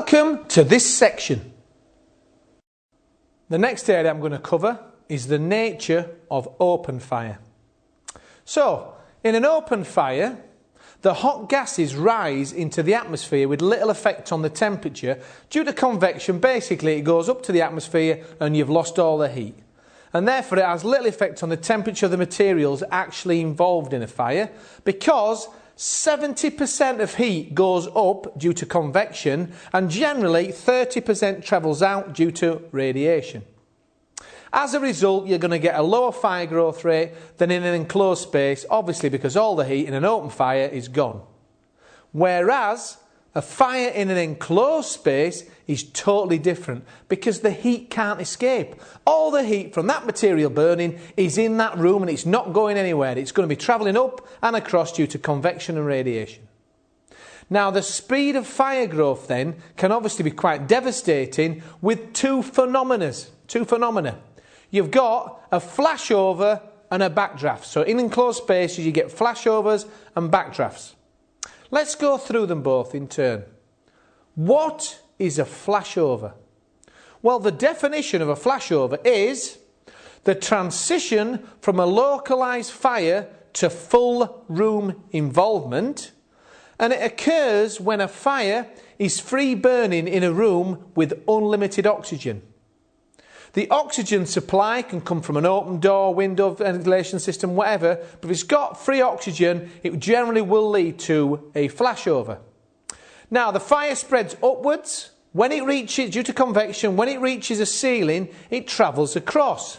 Welcome to this section. The next area I'm going to cover is the nature of open fire. So, in an open fire, the hot gases rise into the atmosphere with little effect on the temperature. Due to convection, basically it goes up to the atmosphere and you've lost all the heat. And therefore it has little effect on the temperature of the materials actually involved in a fire, because 70% of heat goes up due to convection and generally 30% travels out due to radiation. As a result, you're going to get a lower fire growth rate than in an enclosed space, obviously because all the heat in an open fire is gone. Whereas a fire in an enclosed space is totally different because the heat can't escape. All the heat from that material burning is in that room and it's not going anywhere. It's going to be travelling up and across due to convection and radiation. Now, the speed of fire growth then can obviously be quite devastating with two phenomena. You've got a flashover and a backdraft. So in enclosed spaces you get flashovers and backdrafts. Let's go through them both in turn. What is a flashover? Well, the definition of a flashover is the transition from a localised fire to full room involvement, and it occurs when a fire is free burning in a room with unlimited oxygen. The oxygen supply can come from an open door, window, ventilation system, whatever, but if it's got free oxygen, it generally will lead to a flashover. Now, the fire spreads upwards. When it reaches, due to convection, when it reaches a ceiling, it travels across.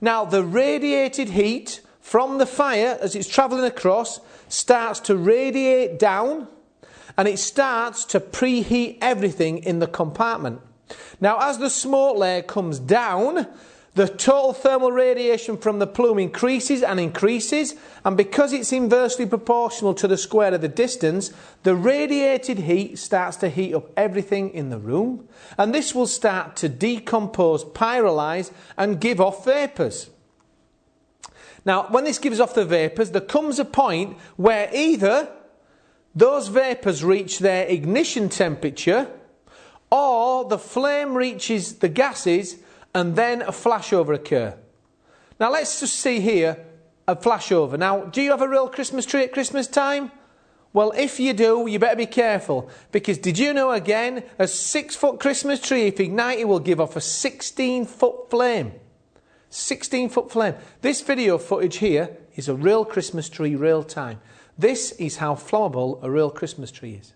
Now, the radiated heat from the fire, as it's travelling across, starts to radiate down, and it starts to preheat everything in the compartment. Now, as the smoke layer comes down, the total thermal radiation from the plume increases and increases, and because it's inversely proportional to the square of the distance, the radiated heat starts to heat up everything in the room, and this will start to decompose, pyrolyse, and give off vapours. Now, when this gives off the vapours, there comes a point where either those vapours reach their ignition temperature, or the flame reaches the gases and then a flashover occurs. Now let's just see here a flashover. Now, do you have a real Christmas tree at Christmas time? Well, if you do, you better be careful, because did you know again, a 6-foot Christmas tree, if ignited, will give off a 16-foot flame. 16-foot flame. This video footage here is a real Christmas tree, real time. This is how flammable a real Christmas tree is.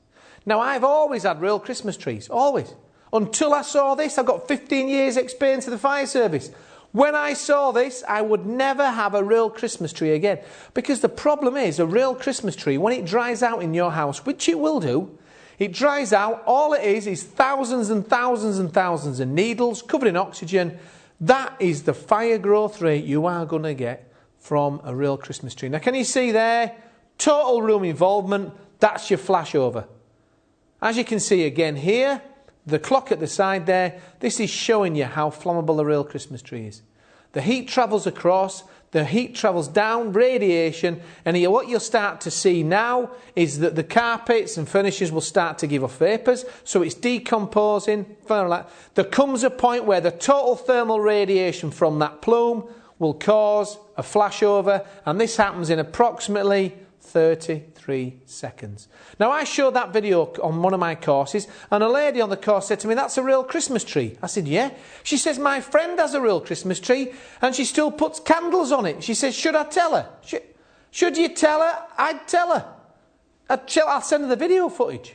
Now, I've always had real Christmas trees, always. Until I saw this, I've got 15 years experience of the fire service. When I saw this, I would never have a real Christmas tree again. Because the problem is, a real Christmas tree, when it dries out in your house, which it will do, it dries out, all it is thousands and thousands and thousands of needles covered in oxygen. That is the fire growth rate you are going to get from a real Christmas tree. Now, can you see there? Total room involvement, that's your flashover. As you can see again here, the clock at the side there, this is showing you how flammable a real Christmas tree is. The heat travels across, the heat travels down, radiation, and here what you'll start to see now is that the carpets and furnitures will start to give off vapours, so it's decomposing. There comes a point where the total thermal radiation from that plume will cause a flashover, and this happens in approximately 33 seconds. Now, I showed that video on one of my courses, and a lady on the course said to me, "That's a real Christmas tree." I said, "Yeah." She says, "My friend has a real Christmas tree and she still puts candles on it." She says, "Should I tell her?" Should you tell her? I'd tell her. I'll send her the video footage.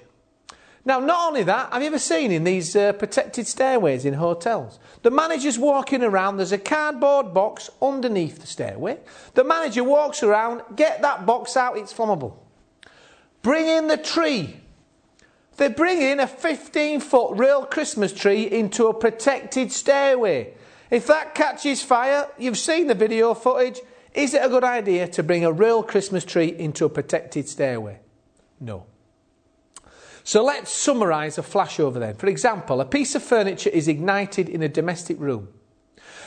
Now, not only that, have you ever seen in these protected stairways in hotels? The manager's walking around, there's a cardboard box underneath the stairway. The manager walks around, get that box out, it's flammable. Bring in the tree. They bring in a 15-foot real Christmas tree into a protected stairway. If that catches fire, you've seen the video footage, is it a good idea to bring a real Christmas tree into a protected stairway? No. So let's summarise a flashover then. For example, a piece of furniture is ignited in a domestic room.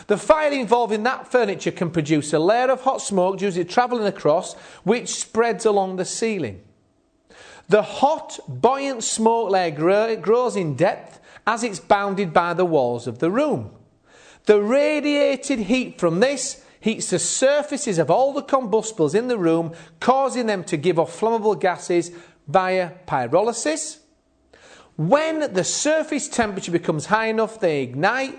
The fire involving that furniture can produce a layer of hot smoke due to travelling across, which spreads along the ceiling. The hot, buoyant smoke layer grows in depth as it's bounded by the walls of the room. The radiated heat from this heats the surfaces of all the combustibles in the room, causing them to give off flammable gases via pyrolysis. When the surface temperature becomes high enough, they ignite.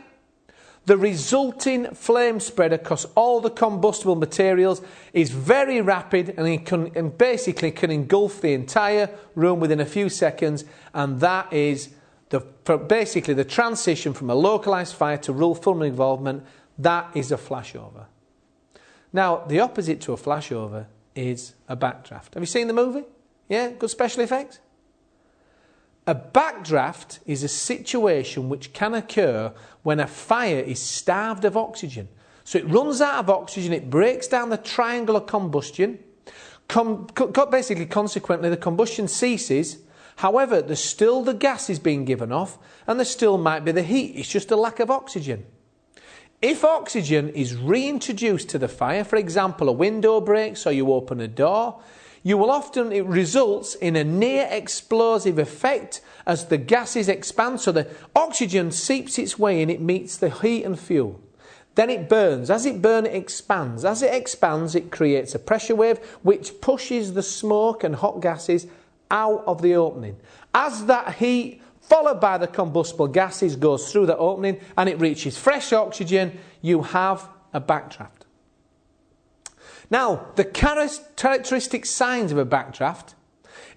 The resulting flame spread across all the combustible materials is very rapid and basically can engulf the entire room within a few seconds, and that is basically the transition from a localised fire to real full involvement. That is a flashover. Now, the opposite to a flashover is a backdraft. Have you seen the movie? Yeah, good special effects? A backdraft is a situation which can occur when a fire is starved of oxygen. So it runs out of oxygen, it breaks down the triangle of combustion, basically consequently the combustion ceases. However, there's still the gas is being given off and there still might be the heat, it's just a lack of oxygen. If oxygen is reintroduced to the fire, for example a window breaks or you open a door, it results in a near explosive effect as the gases expand, so the oxygen seeps its way in, it meets the heat and fuel. Then it burns. As it burns, it expands. As it expands, it creates a pressure wave which pushes the smoke and hot gases out of the opening. As that heat, followed by the combustible gases, goes through the opening and it reaches fresh oxygen, you have a backdraft. Now, the characteristic signs of a backdraft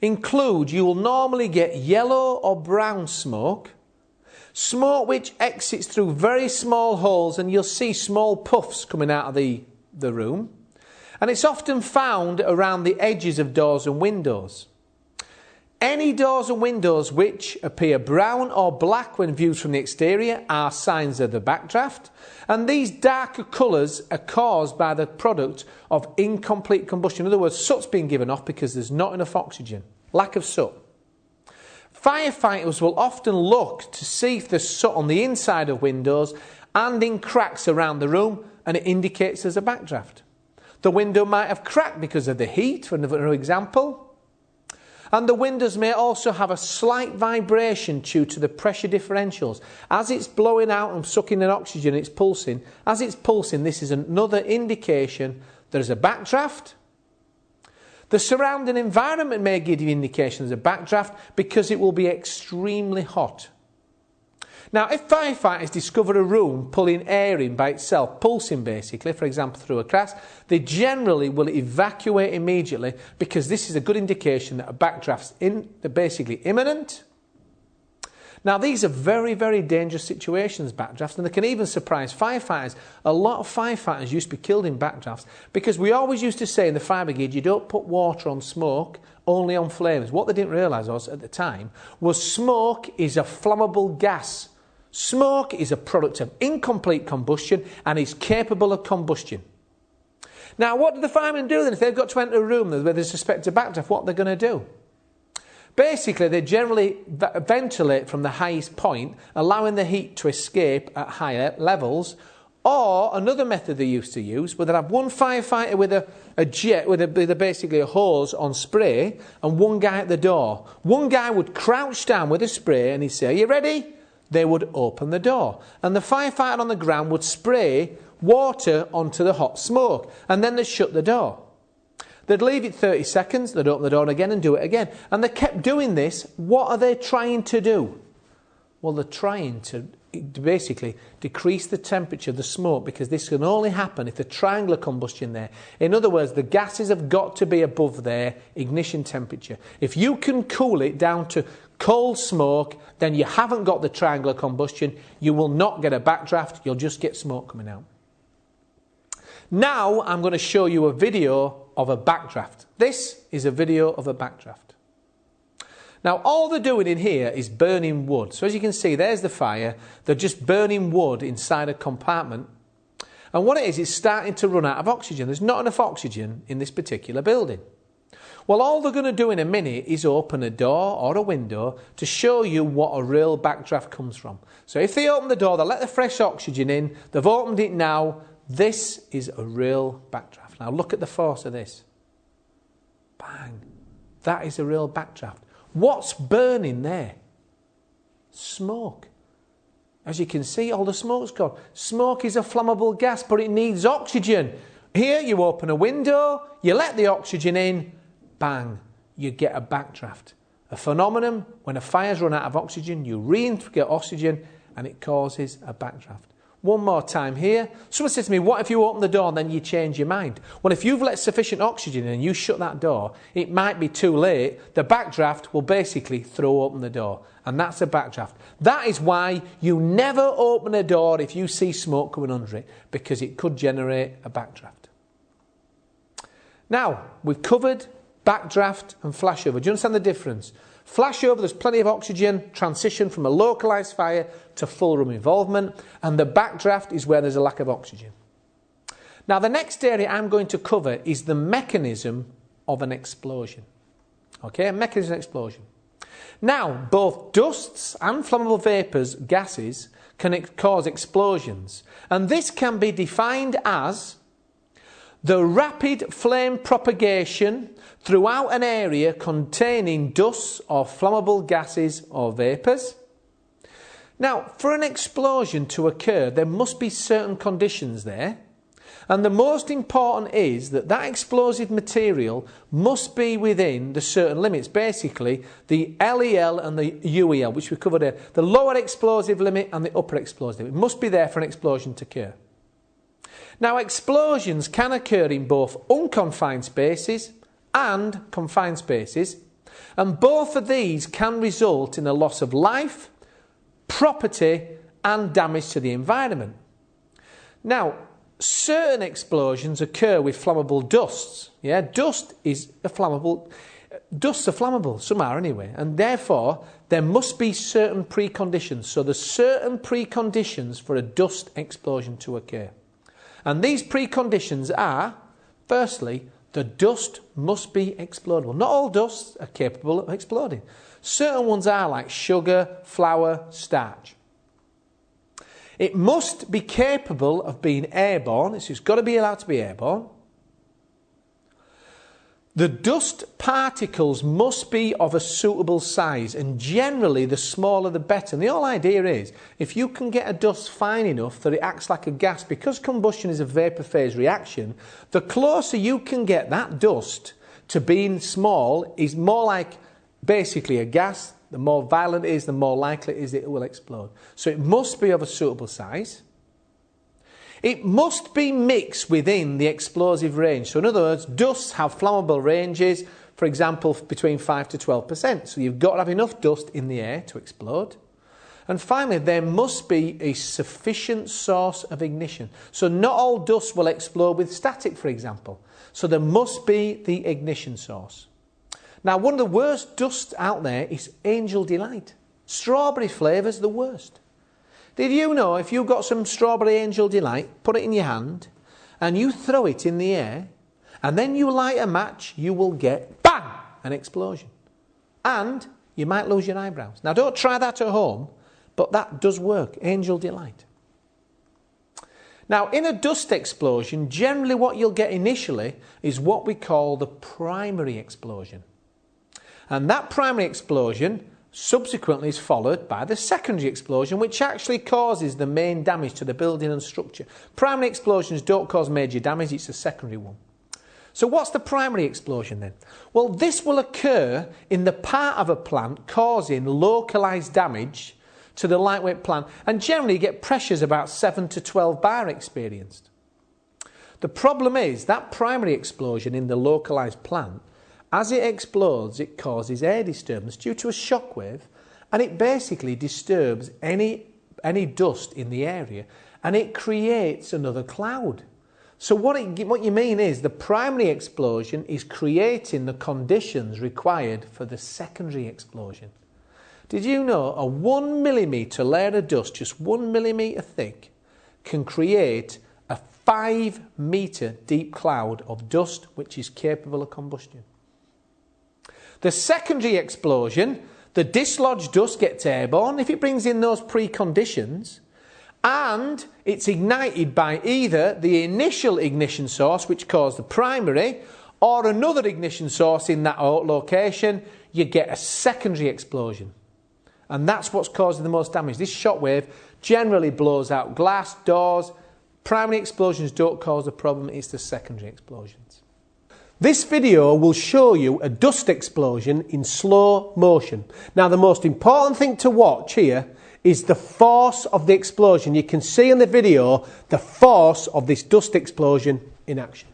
include you will normally get yellow or brown smoke, smoke which exits through very small holes and you'll see small puffs coming out of the room, and it's often found around the edges of doors and windows. Any doors and windows which appear brown or black when viewed from the exterior are signs of the backdraft, and these darker colours are caused by the product of incomplete combustion. In other words, soot's being given off because there's not enough oxygen, lack of soot. Firefighters will often look to see if there's soot on the inside of windows and in cracks around the room, and it indicates there's a backdraft. The window might have cracked because of the heat, for another example. And the windows may also have a slight vibration due to the pressure differentials. As it's blowing out and sucking in oxygen, it's pulsing. As it's pulsing, this is another indication there's a backdraft. The surrounding environment may give you indications of backdraft because it will be extremely hot. Now, if firefighters discover a room pulling air in by itself, pulsing basically, for example through a crack, they generally will evacuate immediately because this is a good indication that a backdraft's basically imminent. Now, these are very, very dangerous situations, backdrafts, and they can even surprise firefighters. A lot of firefighters used to be killed in backdrafts because we always used to say in the fire brigade, you don't put water on smoke, only on flames. What they didn't realise was, at the time, was smoke is a flammable gas. Smoke is a product of incomplete combustion and is capable of combustion. Now, what do the firemen do then if they've got to enter a room where they suspect a backdraft? What are they going to do? Basically, they generally ventilate from the highest point, allowing the heat to escape at higher levels. Or another method they used to use, where they'd have one firefighter with a jet, with basically a hose on spray, and one guy at the door. One guy would crouch down with a spray and he'd say, "Are you ready?" They would open the door. And the firefighter on the ground would spray water onto the hot smoke. And then they'd shut the door. They'd leave it 30 seconds, they'd open the door again and do it again. And they kept doing this. What are they trying to do? Well, they're trying to basically decrease the temperature of the smoke, because this can only happen if the triangular combustion there. In other words, the gases have got to be above their ignition temperature. If you can cool it down to cold smoke, then you haven't got the triangular combustion. You will not get a backdraft, you'll just get smoke coming out. Now I'm going to show you a video of a backdraft. This is a video of a backdraft. Now all they're doing in here is burning wood. So as you can see, there's the fire. They're just burning wood inside a compartment. And what it is, it's starting to run out of oxygen. There's not enough oxygen in this particular building. Well, all they're going to do in a minute is open a door or a window to show you what a real backdraft comes from. So if they open the door, they'll let the fresh oxygen in. They've opened it now. This is a real backdraft. Now look at the force of this. Bang. that is a real backdraft. What's burning there? Smoke. As you can see, all the smoke's gone. Smoke is a flammable gas, but it needs oxygen. Here, you open a window, you let the oxygen in, bang, you get a backdraft. A phenomenon, when a fire's run out of oxygen, you re-get oxygen and it causes a backdraft. One more time here. Someone says to me, what if you open the door and then you change your mind? Well, if you've let sufficient oxygen in and you shut that door, it might be too late. The backdraft will basically throw open the door. And that's a backdraft. That is why you never open a door if you see smoke coming under it, because it could generate a backdraft. Now, we've covered backdraft and flashover. Do you understand the difference? Flashover, there's plenty of oxygen, transition from a localised fire to full room involvement, and the backdraft is where there's a lack of oxygen. Now, the next area I'm going to cover is the mechanism of an explosion. Okay, a mechanism of explosion. Now, both dusts and flammable vapours, gases, can cause explosions, and this can be defined as the rapid flame propagation throughout an area containing dusts or flammable gases or vapours. Now, for an explosion to occur, there must be certain conditions there. And the most important is that that explosive material must be within the certain limits. Basically, the LEL and the UEL, which we covered there. The lower explosive limit and the upper explosive limit must be there for an explosion to occur. Now, explosions can occur in both unconfined spaces and confined spaces, and both of these can result in a loss of life, property, and damage to the environment. Now, certain explosions occur with flammable dusts. Yeah, dust is a flammable. Dusts are flammable, some are anyway, and therefore there must be certain preconditions. So there's certain preconditions for a dust explosion to occur. And these preconditions are, firstly, the dust must be explodable. Not all dusts are capable of exploding. Certain ones are, like sugar, flour, starch. It must be capable of being airborne. It's got to be allowed to be airborne. The dust particles must be of a suitable size, and generally the smaller the better. And the whole idea is, if you can get a dust fine enough that it acts like a gas, because combustion is a vapour phase reaction, the closer you can get that dust to being small is more like basically a gas. The more violent it is, the more likely it is that it will explode. So it must be of a suitable size. It must be mixed within the explosive range. So in other words, dusts have flammable ranges, for example, between 5 to 12%. So you've got to have enough dust in the air to explode. And finally, there must be a sufficient source of ignition. So not all dust will explode with static, for example. So there must be the ignition source. Now, one of the worst dusts out there is Angel Delight. Strawberry flavour's the worst. Did you know if you've got some strawberry Angel Delight, put it in your hand, and you throw it in the air, and then you light a match, you will get, bang, an explosion. And you might lose your eyebrows. Now, don't try that at home, but that does work, Angel Delight. Now, in a dust explosion, generally what you'll get initially is what we call the primary explosion. And that primary explosion subsequently is followed by the secondary explosion, which actually causes the main damage to the building and structure. Primary explosions don't cause major damage, it's a secondary one. So what's the primary explosion then? Well, this will occur in the part of a plant causing localised damage to the lightweight plant, and generally you get pressures about 7 to 12 bar experienced. The problem is that primary explosion in the localised plant, as it explodes, it causes air disturbance due to a shock wave, and it basically disturbs any dust in the area, and it creates another cloud. So what you mean is the primary explosion is creating the conditions required for the secondary explosion. Did you know a 1 millimetre layer of dust, just 1 millimetre thick, can create a 5 metre deep cloud of dust which is capable of combustion? The secondary explosion, the dislodged dust gets airborne if it brings in those preconditions, and it's ignited by either the initial ignition source, which caused the primary, or another ignition source in that location, you get a secondary explosion. And that's what's causing the most damage. This shockwave generally blows out glass, doors. Primary explosions don't cause a problem, it's the secondary explosions. This video will show you a dust explosion in slow motion. Now, the most important thing to watch here is the force of the explosion. You can see in the video the force of this dust explosion in action.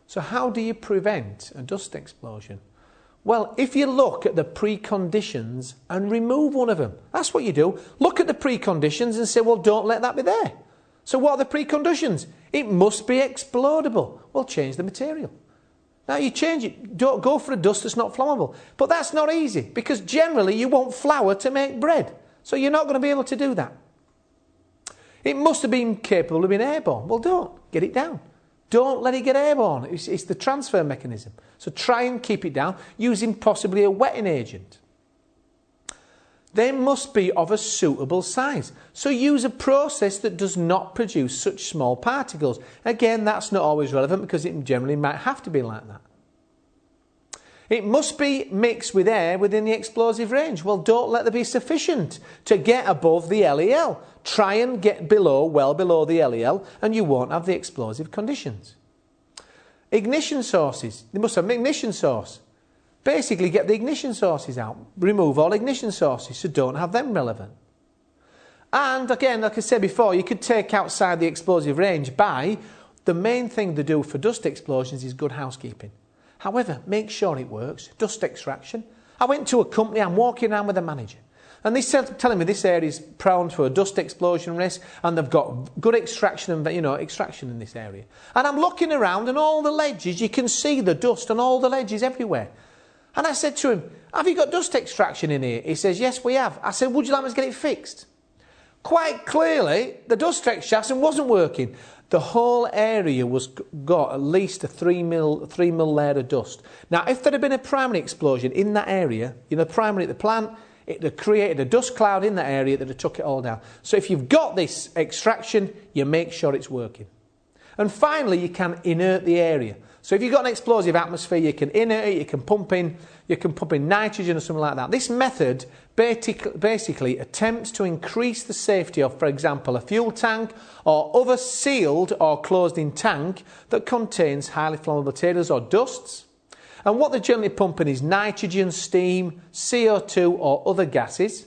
So how do you prevent a dust explosion? Well, if you look at the preconditions and remove one of them, that's what you do. Look at the preconditions and say, well, don't let that be there. So what are the preconditions? It must be explodable. Well, change the material. Now you change it. Don't go for a dust that's not flammable. But that's not easy because generally you want flour to make bread. So you're not going to be able to do that. It must have been capable of being airborne. Well, don't. Get it down. Don't let it get airborne. It's the transfer mechanism. So try and keep it down using possibly a wetting agent. They must be of a suitable size. So use a process that does not produce such small particles. Again, that's not always relevant because it generally might have to be like that. It must be mixed with air within the explosive range. Well, don't let there be sufficient to get above the LEL. Try and get below, well below the LEL, and you won't have the explosive conditions. Ignition sources. They must have an ignition source. Basically, get the ignition sources out. Remove all ignition sources, so don't have them relevant. And again, like I said before, you could take outside the explosive range by, the main thing to do for dust explosions is good housekeeping. However, make sure it works. Dust extraction. I went to a company, I'm walking around with a manager, and they said, telling me this area is prone to a dust explosion risk, and they've got good extraction and extraction in this area. And I'm looking around, and all the ledges, you can see the dust on all the ledges everywhere. And I said to him, have you got dust extraction in here? He says, yes, we have. I said, would you like me to get it fixed? Quite clearly, the dust extraction wasn't working. The whole area got at least a 3 mil layer of dust. Now, if there had been a primary explosion in that area, primary at the plant, it had created a dust cloud in that area that had took it all down. So if you've got this extraction, you make sure it's working. And finally, you can inert the area. So if you've got an explosive atmosphere, you can inert it, you can pump in nitrogen or something like that. This method basically attempts to increase the safety of, for example, a fuel tank or other sealed or closed-in tank that contains highly flammable materials or dusts. And what they're generally pumping is nitrogen, steam, CO2 or other gases.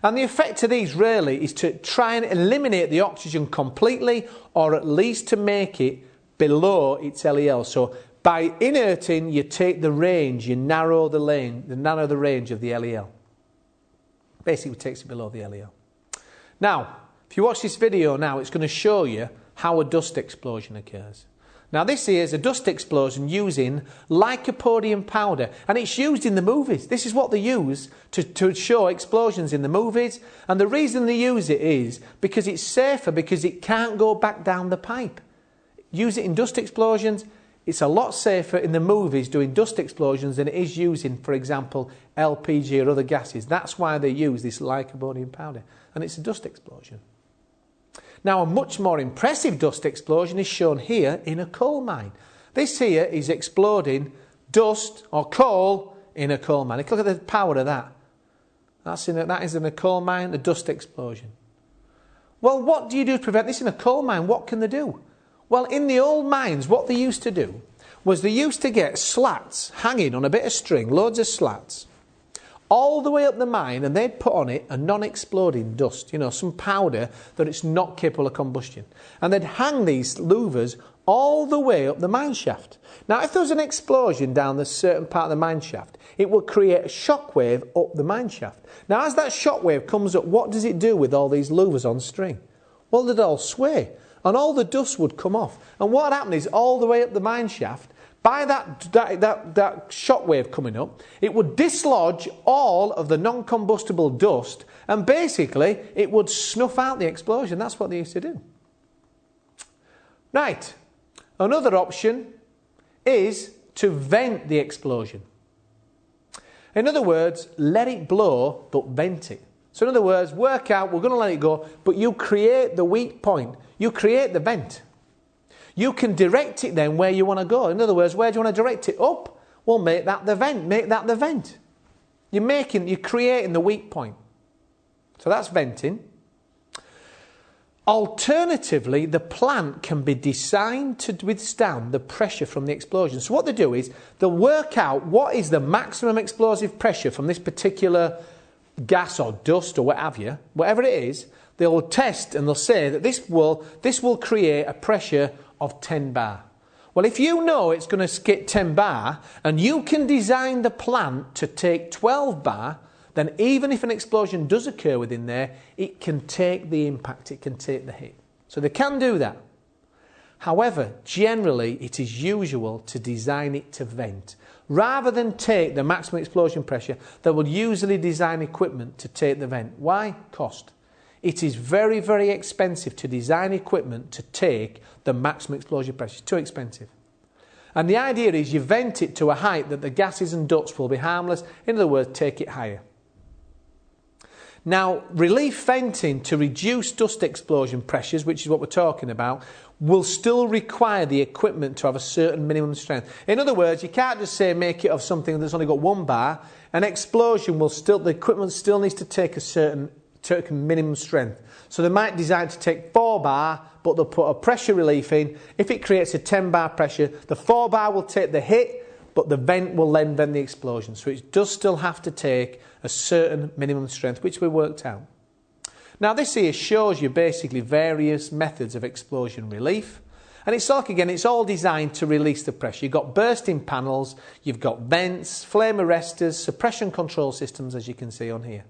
And the effect of these really is to try and eliminate the oxygen completely, or at least to make it below its LEL. So by inerting, you take the range, you narrow the range of the LEL. Basically, it takes it below the LEL. Now, if you watch this video now, it's going to show you how a dust explosion occurs. Now, this here is a dust explosion using lycopodium powder, and it's used in the movies. This is what they use to show explosions in the movies, and the reason they use it is because it's safer, because it can't go back down the pipe. Use it in dust explosions. It's a lot safer in the movies doing dust explosions than it is using, for example, LPG or other gases. That's why they use this lycopodium powder, and it's a dust explosion. Now, a much more impressive dust explosion is shown here in a coal mine. This here is exploding dust or coal in a coal mine. Look at the power of that. That is in a coal mine, the dust explosion. Well, what do you do to prevent this in a coal mine? What can they do? Well, in the old mines, what they used to do was they used to get slats hanging on a bit of string, loads of slats, all the way up the mine, and they'd put on it a non-exploding dust, you know, some powder that it's not capable of combustion. And they'd hang these louvers all the way up the mine shaft. Now, if there was an explosion down this certain part of the mine shaft, it would create a shockwave up the mine shaft. Now, as that shockwave comes up, what does it do with all these louvers on string? Well, they'd all sway, and all the dust would come off. And what happened is, all the way up the mine shaft, by that shockwave coming up, it would dislodge all of the non-combustible dust, and basically it would snuff out the explosion. That's what they used to do. Right. Another option is to vent the explosion. In other words, let it blow, but vent it. So in other words, work out, we're going to let it go, but you create the weak point. You create the vent. You can direct it then where you want to go. In other words, where do you want to direct it? Up? Well, make that the vent. Make that the vent. You're creating the weak point. So that's venting. Alternatively, the plant can be designed to withstand the pressure from the explosion. So what they do is they'll work out what is the maximum explosive pressure from this particular gas or dust or what have you, whatever it is. They'll test and they'll say that this will create a pressure of 10 bar. Well, if you know it's going to get 10 bar and you can design the plant to take 12 bar, then even if an explosion does occur within there, it can take the impact, it can take the hit. So they can do that. However, generally it is usual to design it to vent. Rather than take the maximum explosion pressure, they will usually design equipment to take the vent. Why? Cost. It is very, very expensive to design equipment to take the maximum explosion pressure. It's too expensive. And the idea is you vent it to a height that the gases and ducts will be harmless. In other words, take it higher. Now, relief venting to reduce dust explosion pressures, which is what we're talking about, will still require the equipment to have a certain minimum strength. In other words, you can't just say make it of something that's only got 1 bar. An explosion will still, the equipment still needs to take a certain minimum strength. So they might design to take 4 bar, but they'll put a pressure relief in. If it creates a 10 bar pressure, the 4 bar will take the hit, but the vent will then vent the explosion. So it does still have to take a certain minimum strength, which we worked out. Now this here shows you basically various methods of explosion relief. And it's like, again, it's all designed to release the pressure. You've got bursting panels, you've got vents, flame arresters, suppression control systems, as you can see on here.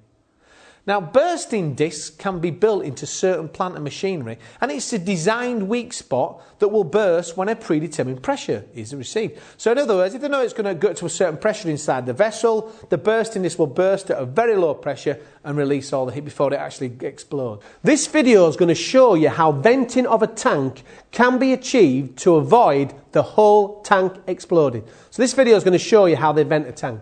Now, bursting discs can be built into certain plant and machinery, and it's a designed weak spot that will burst when a predetermined pressure is received. So in other words, if they know it's going to go to a certain pressure inside the vessel, the bursting disc will burst at a very low pressure and release all the heat before it actually explodes. This video is going to show you how venting of a tank can be achieved to avoid the whole tank exploding. So this video is going to show you how they vent a tank.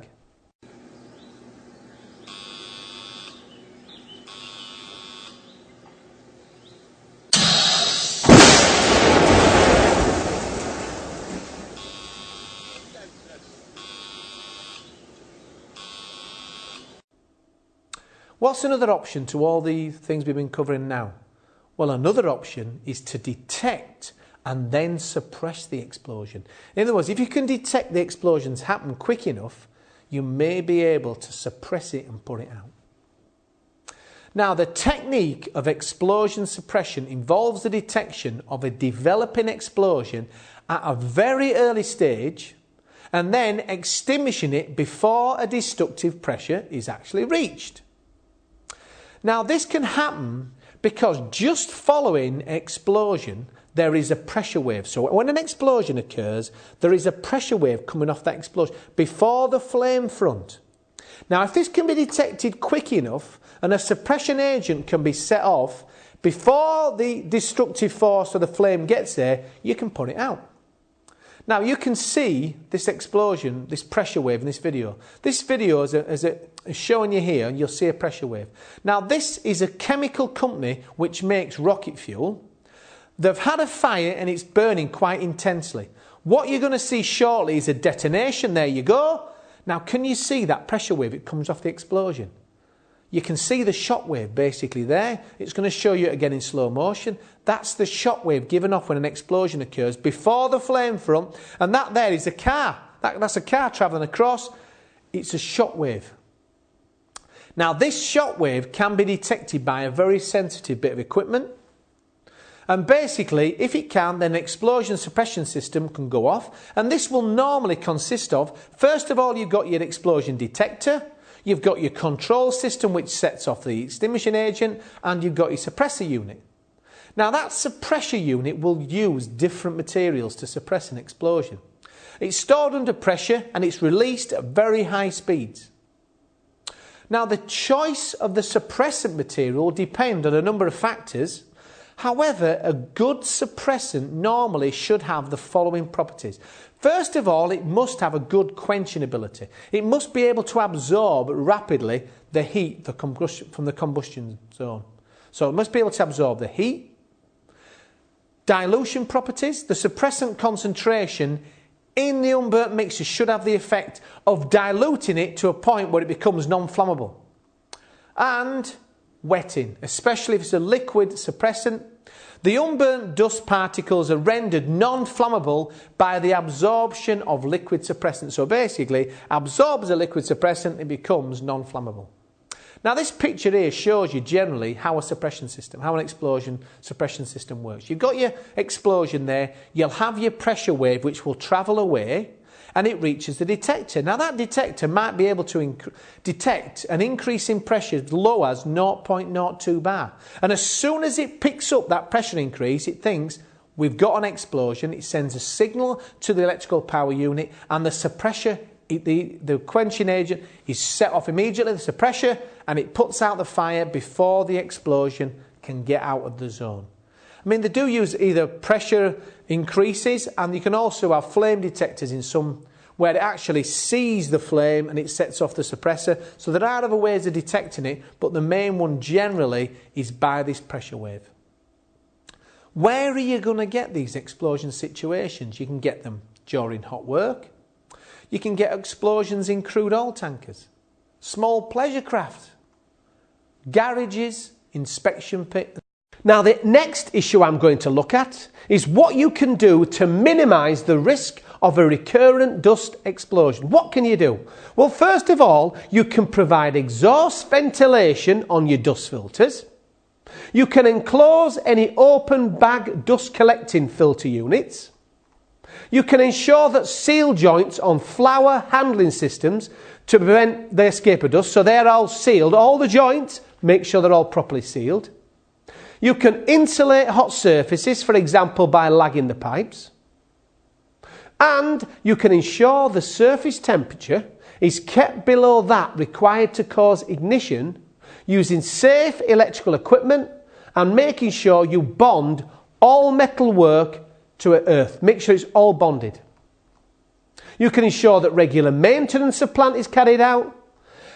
What's another option to all the things we've been covering now? Well, another option is to detect and then suppress the explosion. In other words, if you can detect the explosions happen quick enough, you may be able to suppress it and put it out. Now, the technique of explosion suppression involves the detection of a developing explosion at a very early stage and then extinguishing it before a destructive pressure is actually reached. Now, this can happen because just following an explosion, there is a pressure wave. So when an explosion occurs, there is a pressure wave coming off that explosion before the flame front. Now, if this can be detected quick enough and a suppression agent can be set off before the destructive force of the flame gets there, you can put it out. Now, you can see this explosion, this pressure wave in this video. This video is showing you here, and you'll see a pressure wave. Now, this is a chemical company which makes rocket fuel. They've had a fire and it's burning quite intensely. What you're going to see shortly is a detonation. There you go. Now, can you see that pressure wave? It comes off the explosion. You can see the shock wave basically there. It's going to show you again in slow motion. That's the shock wave given off when an explosion occurs before the flame front. And that there is a car. That's a car travelling across. It's a shock wave. Now this shock wave can be detected by a very sensitive bit of equipment, and basically if it can, then an explosion suppression system can go off, and this will normally consist of, first of all, you've got your explosion detector, you've got your control system which sets off the extinguishing agent, and you've got your suppressor unit. Now that suppressor unit will use different materials to suppress an explosion. It's stored under pressure and it's released at very high speeds. Now the choice of the suppressant material will depend on a number of factors. However, a good suppressant normally should have the following properties. First of all, it must have a good quenching ability. It must be able to absorb rapidly the heat from the combustion zone. So it must be able to absorb the heat. Dilution properties. The suppressant concentration in the unburnt mixture should have the effect of diluting it to a point where it becomes non-flammable. And wetting, especially if it's a liquid suppressant. The unburnt dust particles are rendered non-flammable by the absorption of liquid suppressant. So basically, absorbs a liquid suppressant, it becomes non-flammable. Now this picture here shows you generally how an explosion suppression system works. You've got your explosion there, you'll have your pressure wave which will travel away and it reaches the detector. Now that detector might be able to detect an increase in pressure as low as 0.02 bar. And as soon as it picks up that pressure increase, it thinks we've got an explosion, it sends a signal to the electrical power unit and the suppressor, the quenching agent is set off immediately, the suppressor, and it puts out the fire before the explosion can get out of the zone. I mean, they do use either pressure increases, and you can also have flame detectors in some where it actually sees the flame and it sets off the suppressor. So there are other ways of detecting it, but the main one generally is by this pressure wave. Where are you going to get these explosion situations? You can get them during hot work. You can get explosions in crude oil tankers, small pleasure craft, garages, inspection pits. Now the next issue I'm going to look at is what you can do to minimise the risk of a recurrent dust explosion. What can you do? Well, first of all, you can provide exhaust ventilation on your dust filters. You can enclose any open bag dust collecting filter units. You can ensure that seal joints on flour handling systems to prevent the escape of dust, so they're all sealed. All the joints, make sure they're all properly sealed. You can insulate hot surfaces, for example, by lagging the pipes. And you can ensure the surface temperature is kept below that required to cause ignition using safe electrical equipment and making sure you bond all metal work to earth. Make sure it's all bonded. You can ensure that regular maintenance of plant is carried out,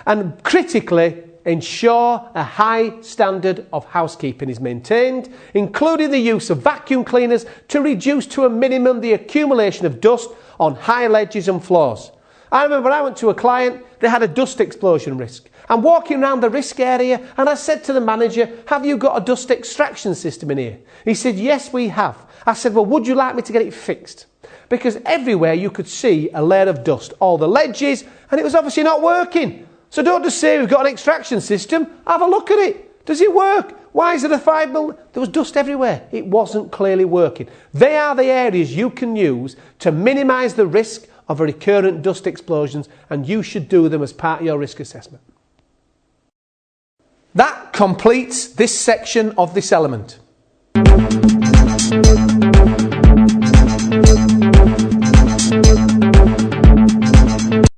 and critically ensure a high standard of housekeeping is maintained, including the use of vacuum cleaners to reduce to a minimum the accumulation of dust on high ledges and floors. I remember I went to a client, they had a dust explosion risk. I'm walking around the risk area and I said to the manager, have you got a dust extraction system in here? He said, yes, we have. I said, well, would you like me to get it fixed? Because everywhere you could see a layer of dust, all the ledges, and it was obviously not working. So don't just say we've got an extraction system, have a look at it. Does it work? Why is it a 5 mil? There was dust everywhere. It wasn't clearly working. They are the areas you can use to minimise the risk of recurrent dust explosions, and you should do them as part of your risk assessment. That completes this section of this element.